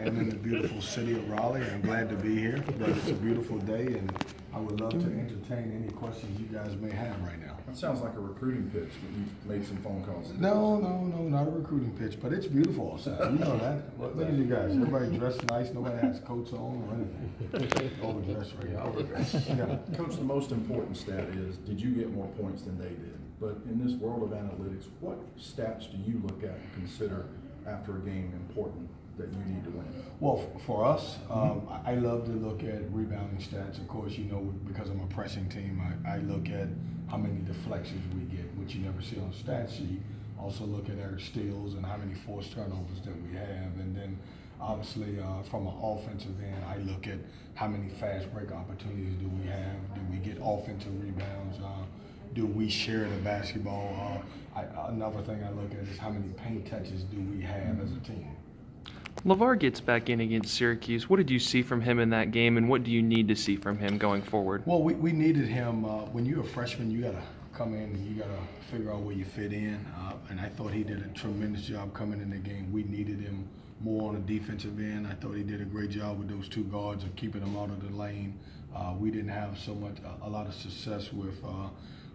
am in the beautiful city of Raleigh. I'm glad to be here, but it's a beautiful day, and I would love to entertain any questions you guys may have right now. That sounds like a recruiting pitch that you've made some phone calls. No, not a recruiting pitch, but it's beautiful outside. You know that. Look at you guys. Everybody dressed nice. Nobody has coats on or anything. Overdressed right now. Yeah. Coach, the most important stat is, did you get more points than they did? But in this world of analytics, what stats do you look at and consider after a game important that you need to win? Well, for us, I love to look at rebounding stats. Of course, you know, because I'm a pressing team, I look at how many deflections we get, which you never see on the stat sheet. Also look at our steals and how many forced turnovers that we have. And then obviously from an offensive end, I look at how many fast break opportunities do we have. Do we get offensive rebounds? Do we share the basketball? Another thing I look at is how many paint touches do we have as a team. LeVar gets back in against Syracuse. What did you see from him in that game, and what do you need to see from him going forward? Well, we needed him. When you're a freshman, you got to come in and you got to figure out where you fit in. And I thought he did a tremendous job coming in the game. We needed him more on the defensive end. I thought he did a great job with those two guards of keeping them out of the lane. We didn't have a lot of success with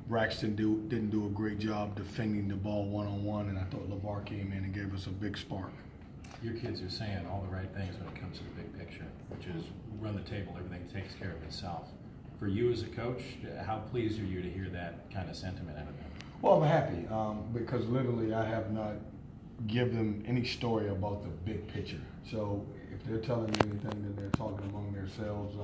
Braxton didn't do a great job defending the ball one-on-one, and I thought LeVar came in and gave us a big spark. Your kids are saying all the right things when it comes to the big picture, which is run the table, everything takes care of itself. For you as a coach, how pleased are you to hear that kind of sentiment out of them? Well, I'm happy because literally I have not given them any story about the big picture. So if they're telling me anything that they're talking among themselves,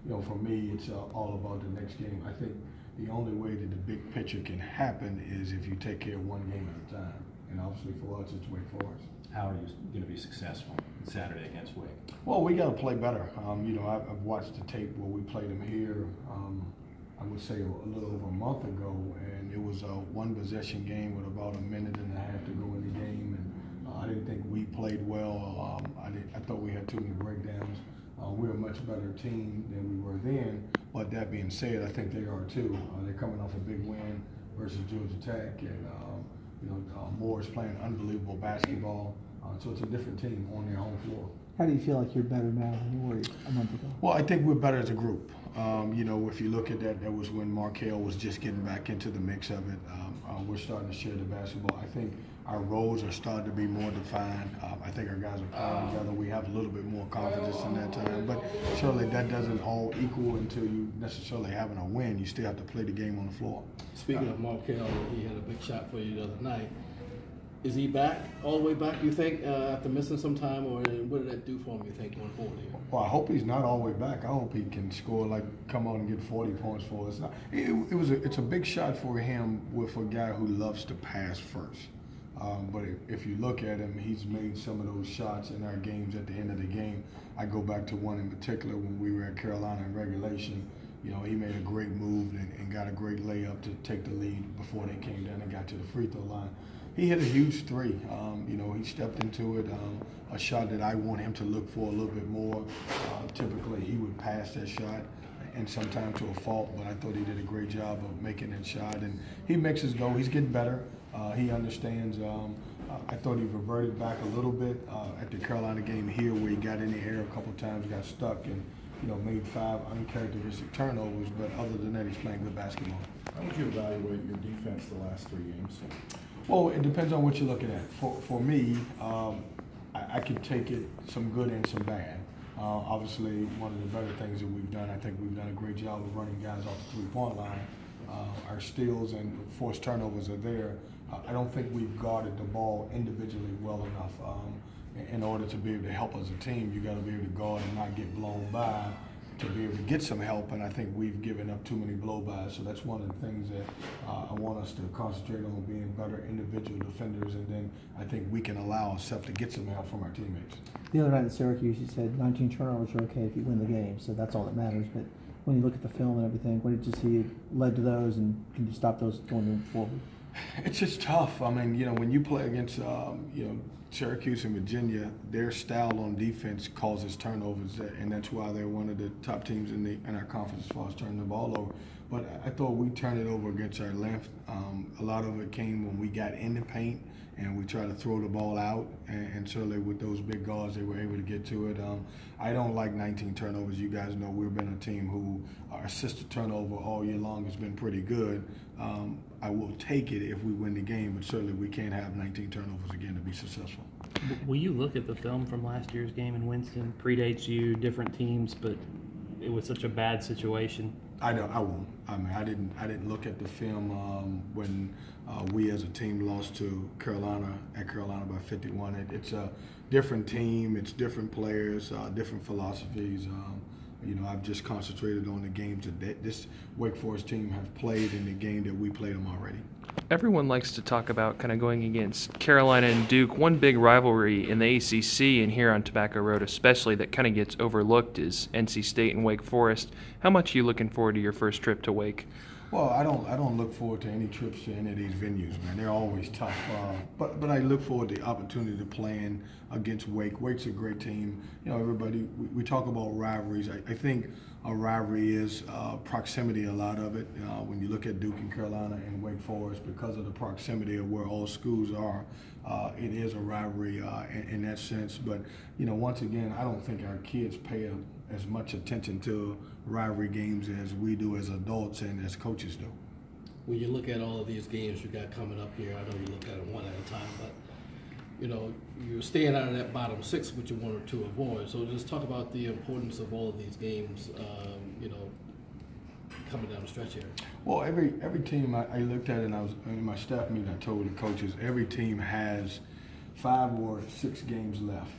you know, for me, it's all about the next game. I think the only way that the big picture can happen is if you take care of one game at a time. And obviously for us, it's Wake Forest. How are you going to be successful Saturday against Wake? Well, we got to play better. You know, I've watched the tape where we played them here, I would say a little over a month ago, and it was a one possession game with about a minute and a half to go in the game. And I didn't think we played well. I thought we had too many breakdowns. We're a much better team than we were then, but that being said, I think they are too. They're coming off a big win versus Georgia Tech, and you know, Moore's playing unbelievable basketball, so it's a different team on their home floor. How do you feel like you're better now than you were a month ago? Well, I think we're better as a group. You know, if you look at that, that was when Markel was just getting back into the mix of it. We're starting to share the basketball. I think our roles are starting to be more defined. I think our guys are playing together. We have a little bit more confidence in that time. But surely that doesn't all equal until you necessarily having a win. You still have to play the game on the floor. Speaking of Markel, he had a big shot for you the other night. Is he back, all the way back, you think, after missing some time, or what did that do for him, you think, going forward here? Well, I hope he's not all the way back. I hope he can score, like, come on and get 40 points for us. It's a big shot for him with a guy who loves to pass first. But if you look at him, he's made some of those shots in our games at the end of the game. I go back to one in particular when we were at Carolina in regulation. You know, he made a great move and got a great layup to take the lead before they came down and got to the free throw line. He hit a huge three. You know, he stepped into it, a shot that I want him to look for a little bit more. Typically, he would pass that shot and sometimes to a fault, but I thought he did a great job of making that shot. And he makes his go. He's getting better. He understands. I thought he reverted back a little bit at the Carolina game here where he got in the air a couple times, got stuck, and you know, made 5 uncharacteristic turnovers, but other than that, he's playing good basketball. How would you evaluate your defense the last 3 games? Well, it depends on what you're looking at. For me, I could take it some good and some bad. Obviously, one of the better things that we've done, I think we've done a great job of running guys off the three-point line. Our steals and forced turnovers are there. I don't think we've guarded the ball individually well enough. In order to be able to help as a team, you got to be able to guard and not get blown by to be able to get some help, and I think we've given up too many blow-bys. So that's one of the things that I want us to concentrate on, being better individual defenders, and then I think we can allow ourselves to get some help from our teammates. The other night at Syracuse, you said 19 turnovers are okay if you win the game, so that's all that matters. But when you look at the film and everything, what did you see led to those, and can you stop those going forward? It's just tough. I mean, you know, when you play against, you know, Syracuse and Virginia, their style on defense causes turnovers, and that's why they're one of the top teams in our conference as far as turning the ball over. But I thought we turned it over against our length. A lot of it came when we got in the paint and we tried to throw the ball out, and certainly with those big guards, they were able to get to it. I don't like 19 turnovers. You guys know we've been a team who our assisted turnover all year long has been pretty good. I will take it if we win the game, but certainly we can't have 19 turnovers again to be successful. Will you look at the film from last year's game in Winston? Predates you, different teams, but it was such a bad situation. I won't. I mean, I didn't look at the film when we as a team lost to Carolina at Carolina by 51. It's a different team. It's different players, different philosophies. You know, I've just concentrated on the games that this Wake Forest team have played in the game that we played them already. Everyone likes to talk about kind of going against Carolina and Duke. One big rivalry in the ACC and here on Tobacco Road especially that kind of gets overlooked is NC State and Wake Forest. How much are you looking forward to your first trip to Wake? Well, I don't look forward to any trips to any of these venues, man. They're always tough. But I look forward to the opportunity to playing against Wake. Wake's a great team. You know, everybody, we talk about rivalries. I think a rivalry is proximity, a lot of it. When you look at Duke and Carolina and Wake Forest, because of the proximity of where all schools are, it is a rivalry in that sense. But, you know, once again, I don't think our kids pay as much attention to rivalry games as we do as adults and as coaches do. When you look at all of these games you got coming up here, I know you look at them one at a time, but you know, you're staying out of that bottom six, which you wanted to avoid. So just talk about the importance of all of these games, you know, coming down the stretch here. Well, every team I looked at, and I was in my staff meeting, I told the coaches, every team has 5 or 6 games left.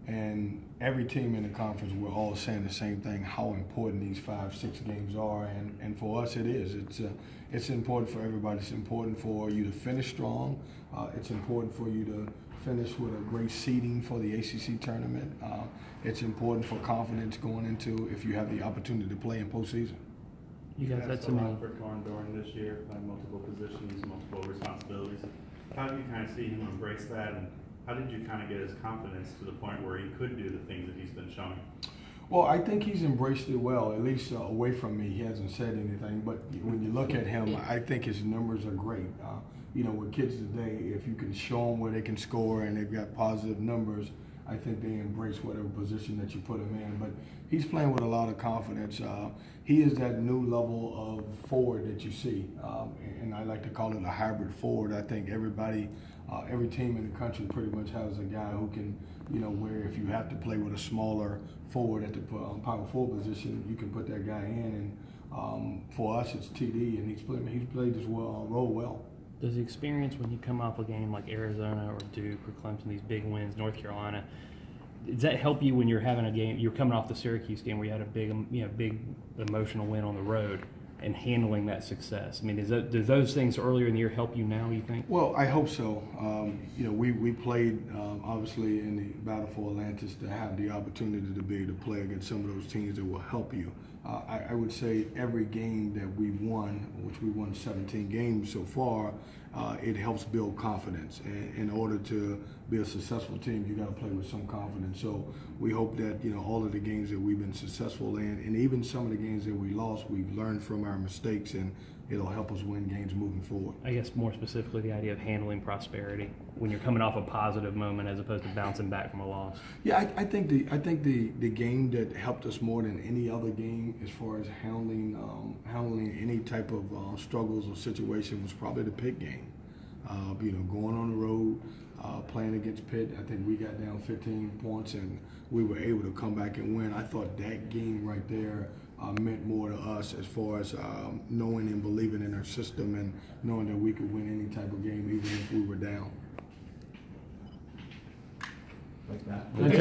And every team in the conference, we're all saying the same thing, how important these 5, 6 games are. And for us, it is. It's important for everybody. It's important for you to finish strong. It's important for you to finish with a great seeding for the ACC tournament. It's important for confidence going into if you have the opportunity to play in postseason. You guys had That's a some lot for Torn during this year, playing multiple positions, multiple responsibilities. How do you kind of see him embrace that, and how did you kind of get his confidence to the point where he could do the things that he's been showing? Well, I think he's embraced it well, at least away from me. He hasn't said anything, but when you look at him, I think his numbers are great. You know, with kids today, if you can show them where they can score and they've got positive numbers, I think they embrace whatever position that you put him in. But he's playing with a lot of confidence. He is that new level of forward that you see, and I like to call it a hybrid forward. I think everybody, every team in the country pretty much has a guy who can, you know, where if you have to play with a smaller forward at the power forward position, you can put that guy in. And for us, it's TD, and he's played this role well. Does the experience when you come off a game like Arizona or Duke or Clemson, these big wins, North Carolina, does that help you when you're having a game? You're coming off the Syracuse game where you had a big emotional win on the road and handling that success. I mean, do those things earlier in the year help you now, you think? Well, I hope so. You know, we played obviously in the battle for Atlantis to have the opportunity to be able to play against some of those teams that will help you. I would say every game that we won, which we won 17 games so far, it helps build confidence. And in order to be a successful team, you got to play with some confidence. So we hope that, you know, all of the games that we've been successful in, and even some of the games that we lost, we've learned from our mistakes, and it'll help us win games moving forward. I guess more specifically the idea of handling prosperity when you're coming off a positive moment as opposed to bouncing back from a loss. Yeah, I think the game that helped us more than any other game as far as handling any type of struggles or situation was probably the Pitt game. You know, going on the road, playing against Pitt, I think we got down 15 points and we were able to come back and win. I thought that game right there meant more to us as far as knowing and believing in our system and knowing that we could win any type of game even if we were down. Thanks, Matt.